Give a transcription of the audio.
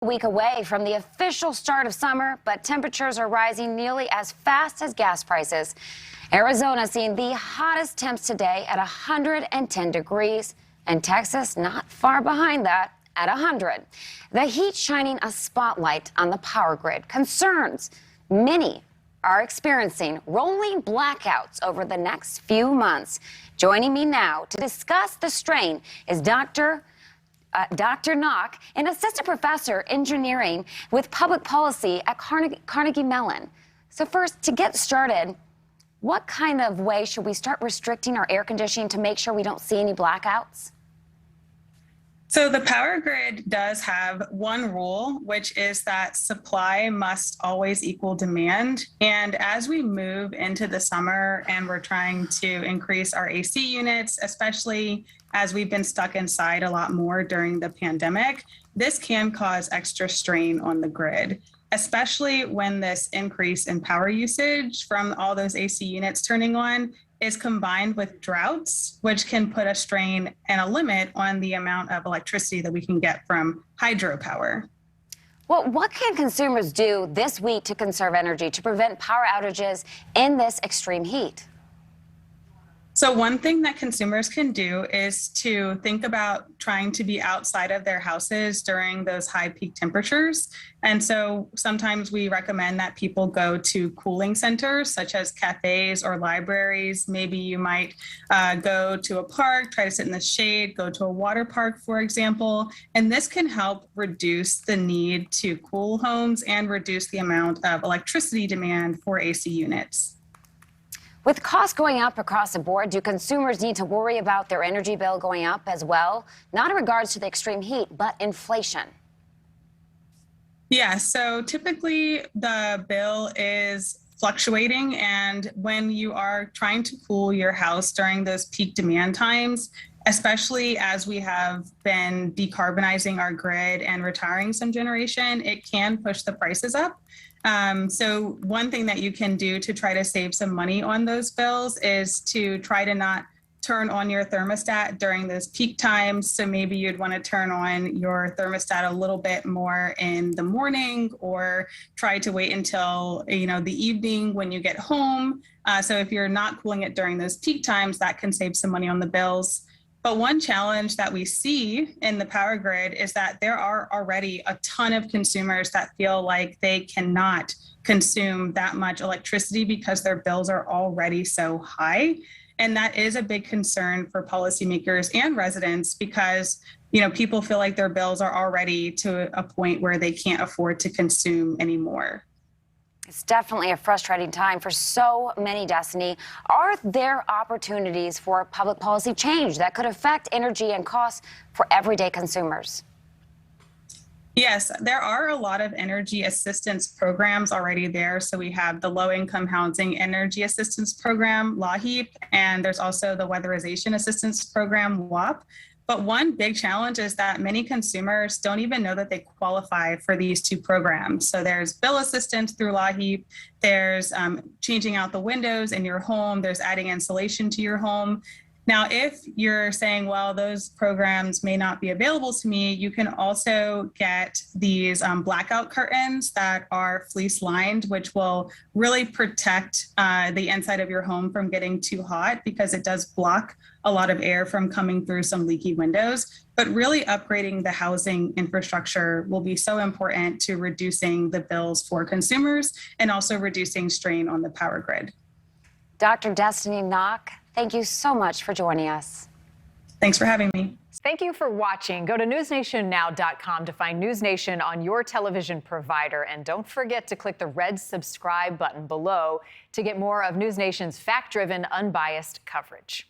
A week away from the official start of summer, but temperatures are rising nearly as fast as gas prices. Arizona seeing the hottest temps today at 110 degrees, and Texas not far behind that at 100. The heat shining a spotlight on the power grid. Concerns many are experiencing rolling blackouts over the next few months. Joining me now to discuss the strain is Dr. Knock, an assistant professor engineering with public policy at Carnegie Mellon. So first, to get started, what kind of way should we start restricting our air conditioning to make sure we don't see any blackouts? So the power grid does have one rule, which is that supply must always equal demand. And as we move into the summer and we're trying to increase our AC units, especially as we've been stuck inside a lot more during the pandemic, this can cause extra strain on the grid, especially when this increase in power usage from all those AC units turning on is combined with droughts, which can put a strain and a limit on the amount of electricity that we can get from hydropower. Well, what can consumers do this week to conserve energy to prevent power outages in this extreme heat? So one thing that consumers can do is to think about trying to be outside of their houses during those high peak temperatures. And so sometimes we recommend that people go to cooling centers such as cafes or libraries. Maybe you might go to a park, try to sit in the shade, go to a water park, for example. And this can help reduce the need to cool homes and reduce the amount of electricity demand for AC units. With costs going up across the board, do consumers need to worry about their energy bill going up as well? Not in regards to the extreme heat, but inflation. Yeah, so typically the bill is fluctuating, and when you are trying to cool your house during those peak demand times, especially as we have been decarbonizing our grid and retiring some generation, it can push the prices up. So one thing that you can do to try to save some money on those bills is to try to not turn on your thermostat during those peak times. So maybe you'd want to turn on your thermostat a little bit more in the morning, or try to wait until, the evening when you get home. So if you're not cooling it during those peak times, that can save some money on the bills. But one challenge that we see in the power grid is that there are already a ton of consumers that feel like they cannot consume that much electricity because their bills are already so high. And that is a big concern for policymakers and residents because, people feel like their bills are already to a point where they can't afford to consume anymore. It's definitely a frustrating time for so many, Destiny. Are there opportunities for public policy change that could affect energy and costs for everyday consumers? Yes, there are a lot of energy assistance programs already there. So we have the Low-Income Housing Energy Assistance Program, LAHEAP, and there's also the Weatherization Assistance Program, WAP. But one big challenge is that many consumers don't even know that they qualify for these two programs. So there's bill assistance through LAHEAP, there's changing out the windows in your home, there's adding insulation to your home. Now, if you're saying, well, those programs may not be available to me, you can also get these blackout curtains that are fleece lined, which will really protect the inside of your home from getting too hot because it does block a lot of air from coming through some leaky windows. But really upgrading the housing infrastructure will be so important to reducing the bills for consumers and also reducing strain on the power grid. Dr. Destiny Knock, thank you so much for joining us. Thanks for having me. Thank you for watching. Go to newsnationnow.com to find News Nation on your television provider. And don't forget to click the red subscribe button below to get more of News Nation's fact-driven, unbiased coverage.